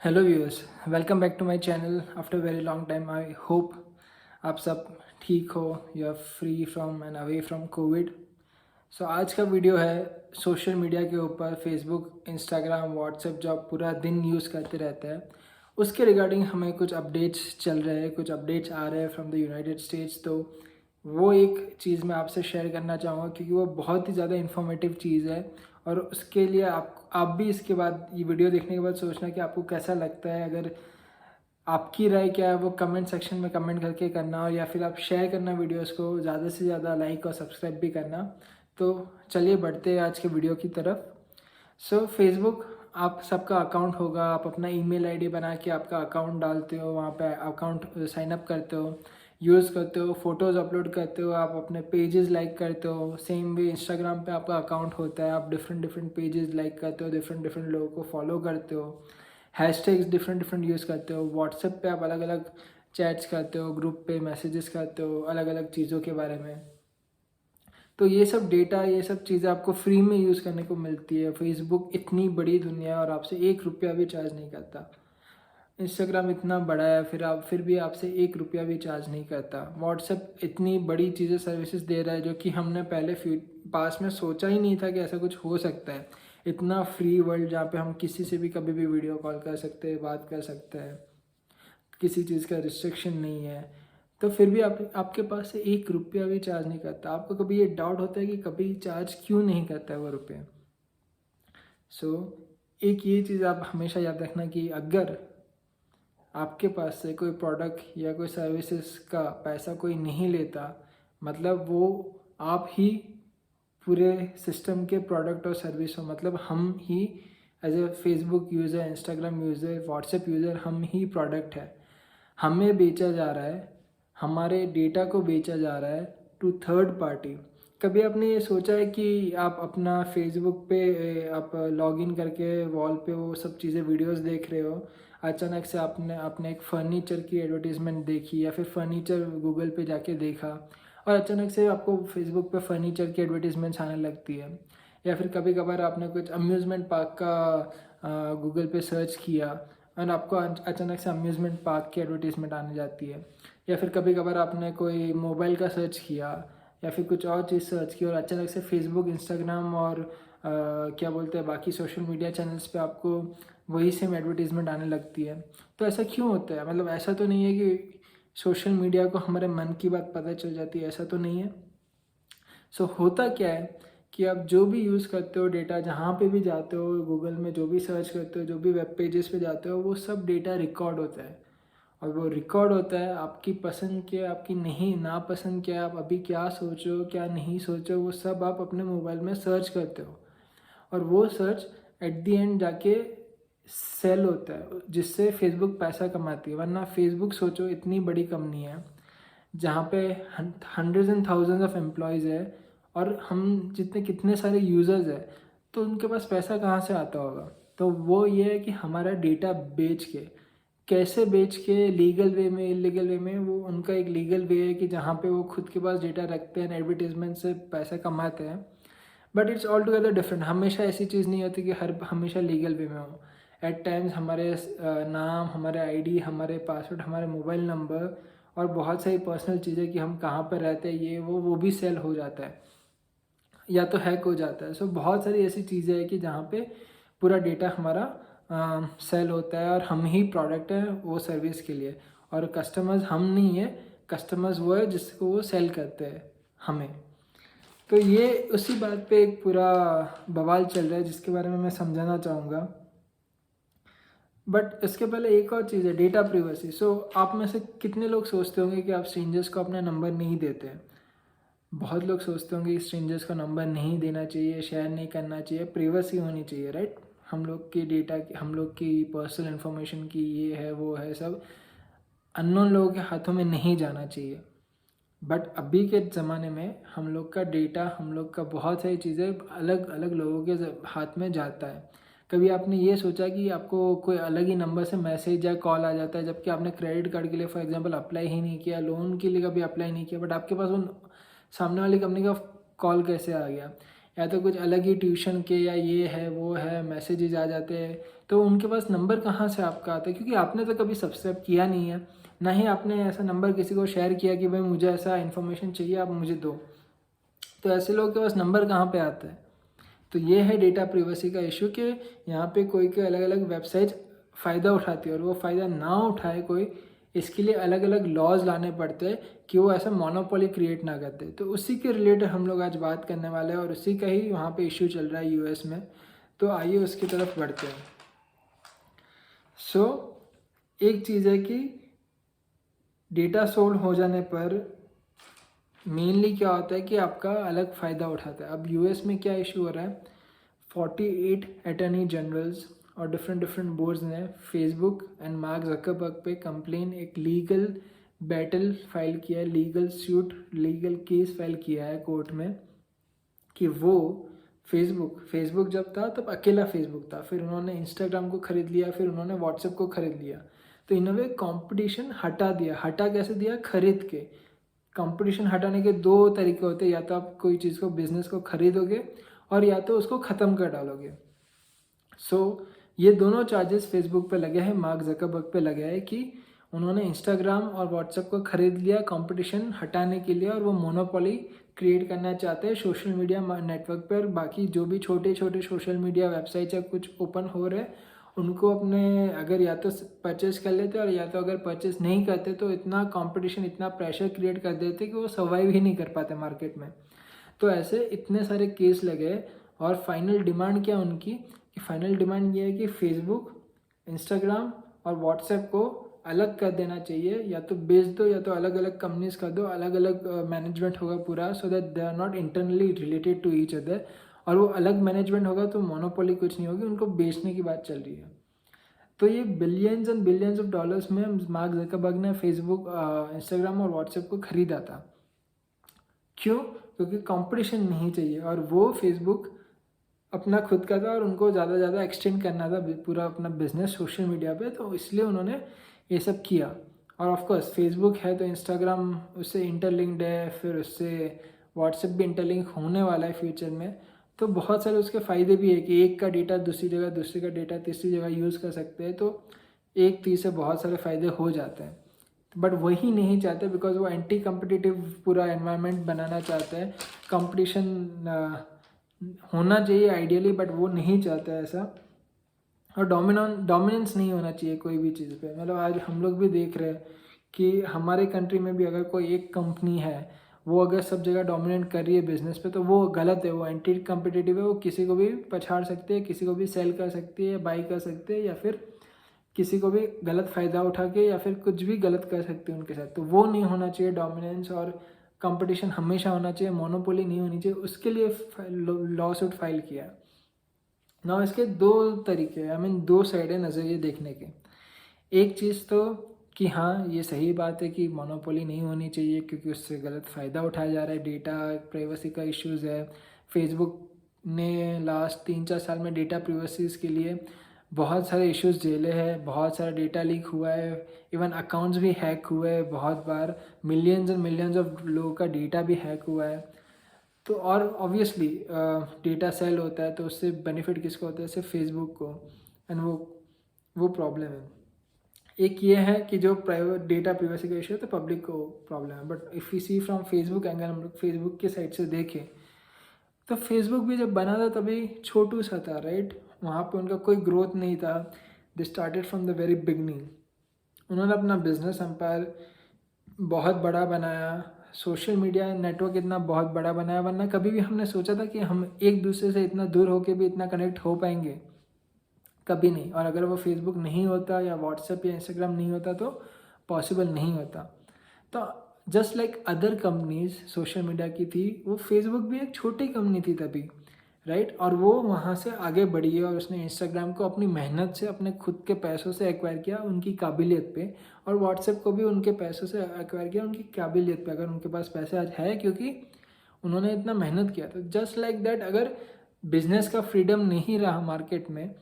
Hello viewers, welcome back to my channel after very long time. I hope आप सब ठीक हो, you are free from and away from covid. So आज का video है social media के ऊपर, फेसबुक, इंस्टाग्राम, व्हाट्सएप जो आप पूरा दिन यूज़ करते रहते हैं उसके रिगार्डिंग हमें कुछ अपडेट्स चल रहे हैं, कुछ अपडेट्स आ रहे हैं फ्रॉम द यूनाइटेड स्टेट्स। तो वो एक चीज़ मैं आपसे शेयर करना चाहूँगा क्योंकि वो बहुत ही ज़्यादा इन्फॉर्मेटिव चीज़ है और उसके लिए आप भी इसके बाद ये वीडियो देखने के बाद सोचना कि आपको कैसा लगता है। अगर आपकी राय क्या है वो कमेंट सेक्शन में कमेंट करके करना, और या फिर आप शेयर करना वीडियोस को, ज़्यादा से ज़्यादा लाइक और सब्सक्राइब भी करना। तो चलिए बढ़ते हैं आज के वीडियो की तरफ। सो फेसबुक आप सबका अकाउंट होगा, आप अपना ईमेल आईडी बना के आपका अकाउंट डालते हो, वहाँ पे अकाउंट साइन अप करते हो, यूज़ करते हो, फ़ोटोज़ अपलोड करते हो, आप अपने पेजेस लाइक करते हो। सेम वे इंस्टाग्राम पे आपका अकाउंट होता है, आप डिफरेंट डिफरेंट पेजेस लाइक करते हो, डिफरेंट डिफरेंट लोगों को फॉलो करते हो, हैशटैग्स डिफरेंट डिफरेंट यूज़ करते हो। व्हाट्सएप पे आप अलग अलग चैट्स करते हो, ग्रुप पे मैसेजेस करते हो अलग अलग चीज़ों के बारे में। तो ये सब डेटा, ये सब चीज़ें आपको फ्री में यूज़ करने को मिलती है। फेसबुक इतनी बड़ी दुनिया है और आपसे 1 रुपया भी चार्ज नहीं करता। इंस्टाग्राम इतना बड़ा है, फिर भी आपसे 1 रुपया भी चार्ज नहीं करता। व्हाट्सएप इतनी बड़ी चीज़ें सर्विसेज दे रहा है जो कि हमने पहले पास में सोचा ही नहीं था कि ऐसा कुछ हो सकता है। इतना फ्री वर्ल्ड जहाँ पे हम किसी से भी कभी भी वीडियो कॉल कर सकते हैं, बात कर सकते हैं, किसी चीज़ का रिस्ट्रिक्शन नहीं है। तो फिर भी आपके पास से 1 रुपया भी चार्ज नहीं करता। आपको कभी ये डाउट होता है कि कभी चार्ज क्यों नहीं करता है वो रुपये? सो एक ये चीज़ आप हमेशा याद रखना कि अगर आपके पास से कोई प्रोडक्ट या कोई सर्विसेज का पैसा कोई नहीं लेता, मतलब वो आप ही पूरे सिस्टम के प्रोडक्ट और सर्विस हो। मतलब हम ही as a Facebook user, Instagram user, WhatsApp user, हम ही प्रोडक्ट है। हमें बेचा जा रहा है, हमारे डेटा को बेचा जा रहा है टू थर्ड पार्टी। कभी आपने ये सोचा है कि आप अपना फेसबुक पे आप लॉगिन करके वॉल पे वो सब चीज़ें वीडियोस देख रहे हो, अचानक से आपने आपने एक फ़र्नीचर की एडवर्टीज़मेंट देखी या फिर फ़र्नीचर गूगल पे जाके देखा और अचानक से आपको फेसबुक पे फ़र्नीचर की एडवर्टीज़मेंट्स आने लगती है। या फिर कभी कभार आपने कुछ अम्यूज़मेंट पार्क का गूगल पे सर्च किया और आपको अचानक से अम्यूज़मेंट पार्क की एडवर्टीज़मेंट आने जाती है। या फिर कभी कभार आपने कोई मोबाइल का सर्च किया या फिर कुछ और चीज़ सर्च की और अचानक से फेसबुक, इंस्टाग्राम और क्या बोलते हैं बाकी सोशल मीडिया चैनल्स पे आपको वही सेम एडवर्टीज़मेंट आने लगती है। तो ऐसा क्यों होता है? मतलब ऐसा तो नहीं है कि सोशल मीडिया को हमारे मन की बात पता चल जाती है, ऐसा तो नहीं है। सो होता क्या है कि आप जो भी यूज़ करते हो डेटा, जहाँ पे भी जाते हो, गूगल में जो भी सर्च करते हो, जो भी वेब पेजेस पे जाते हो, वो सब डेटा रिकॉर्ड होता है। और वो रिकॉर्ड होता है आपकी पसंद क्या, आपकी नहीं नापसंद क्या, आप अभी क्या सोचो क्या नहीं सोचो, वो सब आप अपने मोबाइल में सर्च करते हो। और वो सर्च एट दी एंड जाके सेल होता है, जिससे फेसबुक पैसा कमाती है। वरना फेसबुक सोचो इतनी बड़ी कंपनी है जहाँ पे hundreds and thousands of employees है और हम जितने कितने सारे यूज़र्स हैं, तो उनके पास पैसा कहाँ से आता होगा? तो वो ये है कि हमारा डेटा बेच के, कैसे बेच के, लीगल वे में, इलीगल वे में। वो उनका एक लीगल वे है कि जहाँ पे वो खुद के पास डेटा रखते हैं, एडवर्टीजमेंट से पैसा कमाते हैं। But it's all together different. हमेशा ऐसी चीज़ नहीं होती कि हमेशा लीगल वे में हो। एट टाइम्स हमारे नाम, हमारे आईडी, हमारे पासवर्ड, हमारे मोबाइल नंबर और बहुत सारी पर्सनल चीज़ें कि हम कहाँ पर रहते हैं, ये वो भी सेल हो जाता है या तो हैक हो जाता है। सो बहुत सारी ऐसी चीज़ें हैं कि जहाँ पे पूरा डेटा हमारा सेल होता है और हम ही प्रोडक्ट हैं वो सर्विस के लिए, और कस्टमर्स हम नहीं है। कस्टमर्स वो है जिसको वो सेल करते हैं हमें। तो ये उसी बात पे एक पूरा बवाल चल रहा है जिसके बारे में मैं समझाना चाहूँगा। बट इसके पहले एक और चीज़ है, डेटा प्रिवेसी। सो आप में से कितने लोग सोचते होंगे कि आप स्ट्रेंजर्स को अपना नंबर नहीं देते हैं? बहुत लोग सोचते होंगे कि स्ट्रेंजर्स को नंबर नहीं देना चाहिए, शेयर नहीं करना चाहिए, प्रिवेसी होनी चाहिए, राइट? हम लोग की डेटा की, हम लोग की पर्सनल इन्फॉर्मेशन की, ये है वो है, सब अननोन लोगों के हाथों में नहीं जाना चाहिए। बट अभी के ज़माने में हम लोग का डेटा, हम लोग का बहुत सारी चीज़ें अलग अलग लोगों के हाथ में जाता है। कभी आपने ये सोचा कि आपको कोई अलग ही नंबर से मैसेज या कॉल आ जाता है, जबकि आपने क्रेडिट कार्ड के लिए फॉर एग्जांपल अप्लाई ही नहीं किया, लोन के लिए कभी अप्लाई नहीं किया, बट आपके पास उन सामने वाली कंपनी का कॉल कैसे आ गया? या तो कुछ अलग ही ट्यूशन के या ये है वो है मैसेजेस आ जाते हैं, तो उनके पास नंबर कहाँ से आपका आता है, क्योंकि आपने तो कभी सब्सक्राइब किया नहीं है, ना ही आपने ऐसा नंबर किसी को शेयर किया कि भाई मुझे ऐसा इन्फॉर्मेशन चाहिए आप मुझे दो। तो ऐसे लोगों के पास नंबर कहाँ पे आता है। तो ये है डेटा प्रिवेसी का इशू कि यहाँ पे कोई कोई अलग अलग वेबसाइट फ़ायदा उठाती है, और वो फ़ायदा ना उठाए कोई, इसके लिए अलग अलग लॉज लाने पड़ते हैं कि वो ऐसा मोनोपोली क्रिएट ना करते। तो उसी के रिलेटेड हम लोग आज बात करने वाले हैं, और उसी का ही वहाँ पे इशू चल रहा है यूएस में। तो आइए उसकी तरफ बढ़ते हैं। एक चीज़ है कि डेटा सोल्ड हो जाने पर मेनली क्या होता है कि आपका अलग फ़ायदा उठाता है। अब यूएस में क्या इशू हो रहा है, 48 अटॉर्नी जनरल्स और डिफरेंट डिफरेंट बोर्ड्स ने फेसबुक एंड मार्क जकरबर्ग पे कंप्लेन, एक लीगल बैटल फाइल किया है, legal suit, legal case file किया है कोर्ट में कि वो फेसबुक जब था तब अकेला फेसबुक था, फिर उन्होंने इंस्टाग्राम को ख़रीद लिया, फिर उन्होंने व्हाट्सएप को ख़रीद लिया। तो इन्होंने कंपटीशन हटा दिया। हटा कैसे दिया, खरीद के। कंपटीशन हटाने के दो तरीके होते हैं, या तो आप कोई चीज़ को, बिजनेस को खरीदोगे, और या तो उसको ख़त्म कर डालोगे। ये दोनों चार्जेस फेसबुक पे लगे हैं, मार्क जकरबर्ग पे लगे हैं कि उन्होंने इंस्टाग्राम और व्हाट्सएप को खरीद लिया कंपटीशन हटाने के लिए, और वो मोनोपोली क्रिएट करना चाहते हैं सोशल मीडिया नेटवर्क पर। बाकी जो भी छोटे छोटे सोशल मीडिया वेबसाइट्स या कुछ ओपन हो रहे हैं, उनको अपने अगर या तो परचेस कर लेते, और या तो अगर परचेस नहीं करते तो इतना कंपटीशन, इतना प्रेशर क्रिएट कर देते कि वो सर्वाइव ही नहीं कर पाते मार्केट में। तो ऐसे इतने सारे केस लगे, और फाइनल डिमांड क्या उनकी, कि फाइनल डिमांड ये है कि फेसबुक, इंस्टाग्राम और व्हाट्सएप को अलग कर देना चाहिए, या तो बेच दो या तो अलग अलग कंपनीज कर दो, अलग अलग मैनेजमेंट होगा पूरा, so that they are not internally related to each other. और वो अलग मैनेजमेंट होगा तो मोनोपोली कुछ नहीं होगी, उनको बेचने की बात चल रही है। तो ये billions and billions of dollars में मार्क जकरबर्ग ने फेसबुक, इंस्टाग्राम और व्हाट्सएप को खरीदा था। क्यों? क्योंकि कंपटीशन नहीं चाहिए, और वो फेसबुक अपना खुद का था और उनको ज़्यादा ज़्यादा एक्सटेंड करना था पूरा अपना बिजनेस सोशल मीडिया पे, तो इसलिए उन्होंने ये सब किया। और ऑफ कोर्स फेसबुक है तो इंस्टाग्राम उससे इंटरलिंक्ड है, फिर उससे व्हाट्सएप भी इंटरलिंक होने वाला है फ्यूचर में। तो बहुत सारे उसके फ़ायदे भी है कि एक का डेटा दूसरी जगह, दूसरे का डेटा तीसरी जगह यूज़ कर सकते हैं, तो एक चीज़ से बहुत सारे फ़ायदे हो जाते हैं। बट वही नहीं चाहते, बिकॉज वो एंटी कम्पिटिटिव पूरा एनवायरनमेंट बनाना चाहते हैं। कंपटीशन होना चाहिए आइडियली, बट वो नहीं चाहता ऐसा। और डोमिनेंस नहीं होना चाहिए कोई भी चीज़ पे। मतलब आज हम लोग भी देख रहे हैं कि हमारे कंट्री में भी अगर कोई एक कंपनी है, वो अगर सब जगह डोमिनेट कर रही है बिजनेस पे, तो वो गलत है, वो एंटी कम्पिटिटिव है, वो किसी को भी पछाड़ सकती है, किसी को भी सेल कर सकती है, बाई कर सकते हैं, या फिर किसी को भी गलत फ़ायदा उठा के या फिर कुछ भी गलत कर सकते हैं उनके साथ। तो वो नहीं होना चाहिए डोमिनेंस, और कंपटीशन हमेशा होना चाहिए, मोनोपोली नहीं होनी चाहिए। उसके लिए लॉ सूट फाइल किया। ना इसके दो तरीके, आई मीन दो साइड है नज़रिए देखने के। एक चीज़ तो कि हाँ ये सही बात है कि मोनोपोली नहीं होनी चाहिए, क्योंकि उससे गलत फ़ायदा उठाया जा रहा है, डेटा प्राइवेसी का इश्यूज़ है। फेसबुक ने लास्ट 3-4 साल में डेटा प्राइवेसीज़ के लिए बहुत सारे इश्यूज़ झेले हैं, बहुत सारा डेटा लीक हुआ है, इवन अकाउंट्स भी हैक हुए हैं बहुत बार, मिलियंस एंड मिलियंस ऑफ लोगों का डेटा भी हैक हुआ है। तो और ऑब्वियसली डेटा सेल होता है, तो उससे बेनिफिट किसको होता है, सिर्फ फेसबुक को, एंड वो प्रॉब्लम है। एक ये है कि जो प्राइवेट डेटा प्राइवेसी का इशू है तो पब्लिक को प्रॉब्लम है। But if you see from Facebook angle, हम लोग फेसबुक के साइड से देखें तो फेसबुक भी जब बना था तभी छोटू सा था, राइट। वहाँ पे उनका कोई ग्रोथ नहीं था। They started from the very beginning. उन्होंने अपना बिजनेस एम्पायर बहुत बड़ा बनाया, सोशल मीडिया नेटवर्क इतना बहुत बड़ा बनाया, वरना कभी भी हमने सोचा था कि हम एक दूसरे से इतना दूर होके भी इतना कनेक्ट हो पाएंगे, कभी नहीं। और अगर वो फेसबुक नहीं होता या व्हाट्सएप या इंस्टाग्राम नहीं होता तो पॉसिबल नहीं होता। तो just like other companies social media की थी, वो फेसबुक भी एक छोटी कंपनी थी तभी, राइट। और वो वहाँ से आगे बढ़ी है, और उसने इंस्टाग्राम को अपनी मेहनत से, अपने खुद के पैसों से एक्वायर किया उनकी काबिलियत पे, और व्हाट्सएप को भी उनके पैसों से एक्वायर किया उनकी काबिलियत पे। अगर उनके पास पैसे आज है क्योंकि उन्होंने इतना मेहनत किया। तो जस्ट लाइक दैट, अगर बिजनेस का फ्रीडम नहीं रहा मार्केट में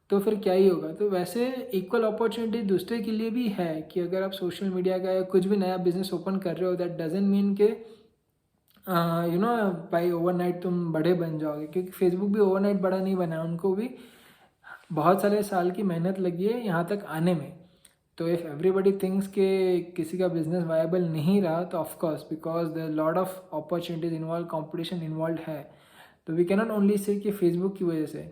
तो फिर क्या ही होगा। तो वैसे इक्वल अपॉर्चुनिटी दूसरे के लिए भी है कि अगर आप सोशल मीडिया का या कुछ भी नया बिजनेस ओपन कर रहे हो, दैट डजेंट मीन के यू नो बाई ओवरनाइट तुम बड़े बन जाओगे, क्योंकि फेसबुक भी ओवरनाइट बड़ा नहीं बना है, उनको भी बहुत सारे साल की मेहनत लगी है यहाँ तक आने में। तो इफ़ एवरीबडी थिंक्स कि किसी का बिजनेस वायबल नहीं रहा, तो of course because there lot of opportunities involve, competition involve है। तो वी कैनॉट ओनली से कि फेसबुक की वजह से,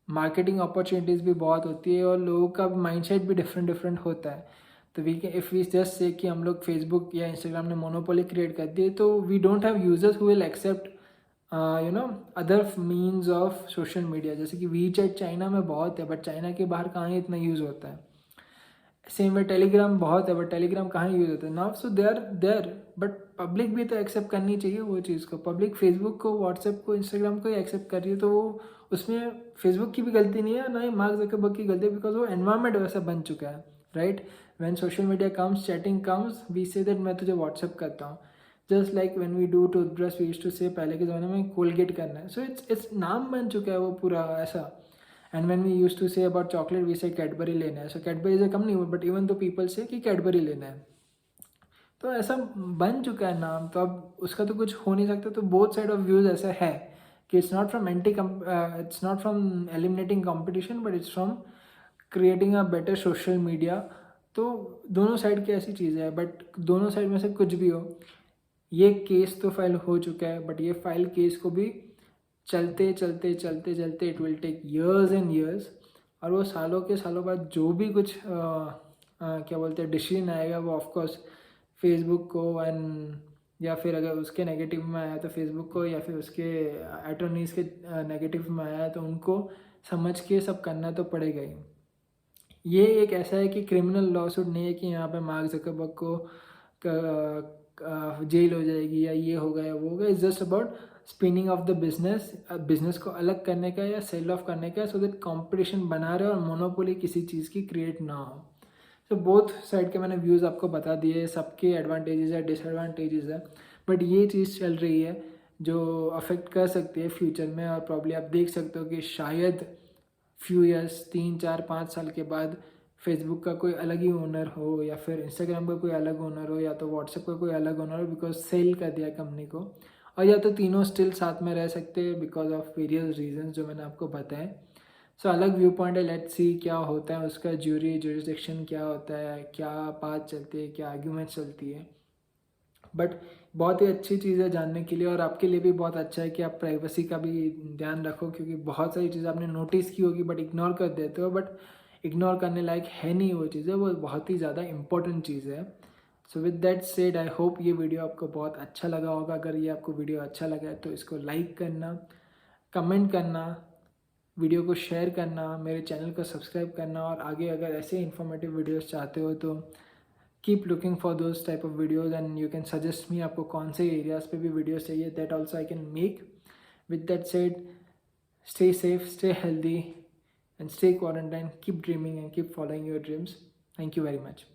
मार्केटिंग अपॉर्चुनिटीज़ भी बहुत होती है और लोगों का माइंडसेट भी डिफरेंट डिफरेंट होता है। तो we can if we just say कि हम लोग फेसबुक या इंस्टाग्राम ने मोनोपोली क्रिएट कर दी, तो we don't have users who will accept you know other means of social media. जैसे कि वी चैट चाइना में बहुत है, बट चाइना के बाहर कहाँ ही इतना यूज़ होता है। सेम वे टेलीग्राम बहुत है, बट टेलीग्राम कहाँ यूज़ होता है now. So there but public भी तो एक्सेप्ट करनी चाहिए वो चीज़ को। पब्लिक फेसबुक को, व्हाट्सएप को, इंस्टाग्राम को ही एक्सेप्ट कर रही है, तो वो उसमें फेसबुक की भी गलती नहीं है, ना ही मार्क जकरबर्ग की गलती है, बिकॉज वो एनवायरमेंट वैसा बन चुका है, right. When social media comes, chatting comes, we say that मैं तुझे व्हाट्सएप करता हूँ। Just like when we do toothbrush, we used to say पहले के ज़माने में कोलगेट करना है, सो इट्स नाम बन चुका है वो पूरा ऐसा। And when we used to say about chocolate, we say Cadbury लेना है. So Cadbury is a company, but even though people say कि Cadbury लेना है, तो ऐसा बन चुका है नाम, तो अब उसका तो कुछ हो नहीं सकता। तो बोथ साइड ऑफ व्यूज ऐसा है कि it's not from eliminating competition, but it's from creating a better social media. तो दोनों साइड की ऐसी चीज़ है, बट दोनों साइड में से कुछ भी हो, ये केस तो फाइल हो चुका है, बट ये फाइल केस को भी चलते चलते चलते चलते it will take years and years. और वो सालों के सालों बाद जो भी कुछ क्या बोलते हैं डिसीजन आएगा, वो ऑफकोर्स फेसबुक को एंड, या फिर अगर उसके नेगेटिव में आया तो फेसबुक को, या फिर उसके अटॉर्नीज के नेगेटिव में आया तो उनको समझ के सब करना तो पड़ेगा ही। ये एक ऐसा है कि क्रिमिनल लॉ सूट नहीं है कि यहाँ पे मार्क जकरबर्ग को जेल हो जाएगी या ये होगा या वो होगा। It's just about spinning of the business को अलग करने का या सेल ऑफ करने का, सो दैट कंपटीशन बना रहे और मोनोपोली किसी चीज़ की क्रिएट ना हो। तो बोथ साइड के मैंने व्यूज़ आपको बता दिए, सबके एडवांटेजेस है, डिसएडवांटेजेस है, बट ये चीज़ चल रही है जो अफेक्ट कर सकती है फ्यूचर में। और प्रॉब्ली आप देख सकते हो कि शायद फ्यू ईयर्स, 3 4 5 साल के बाद फेसबुक का कोई अलग ही ओनर हो, या फिर इंस्टाग्राम का कोई अलग ओनर हो, या तो व्हाट्सएप का कोई अलग ओनर हो, बिकॉज सेल कर दिया कंपनी को। और या तो तीनों स्टिल साथ में रह सकते हैं बिकॉज ऑफ वेरियस रीजन जो मैंने आपको बताए। सो अलग व्यू पॉइंट है, लेट्स सी क्या होता है उसका, ज्यूरी जुरिस्डिक्शन क्या होता है, क्या बात चलती है, क्या आर्ग्यूमेंट चलती है। बट बहुत ही अच्छी चीज़ है जानने के लिए, और आपके लिए भी बहुत अच्छा है कि आप प्राइवेसी का भी ध्यान रखो, क्योंकि बहुत सारी चीज़ें आपने नोटिस की होगी बट इग्नोर कर देते हो। बट इग्नोर करने लायक है नहीं वो चीज़ें, वो बहुत ही ज़्यादा इंपॉर्टेंट चीज़ है। So with that said, I hope ये वीडियो आपको बहुत अच्छा लगा होगा। अगर ये आपको वीडियो अच्छा लगा है तो इसको लाइक करना, कमेंट करना, वीडियो को शेयर करना, मेरे चैनल को सब्सक्राइब करना, और आगे अगर ऐसे इन्फॉर्मेटिव वीडियोस चाहते हो तो keep looking for those type of videos, and you can suggest me आपको कौन से एरियाज़ पे भी वीडियोस चाहिए, that also I can make. With that said, stay safe, stay healthy, and stay quarantined. Keep dreaming and keep following your dreams. Thank you very much.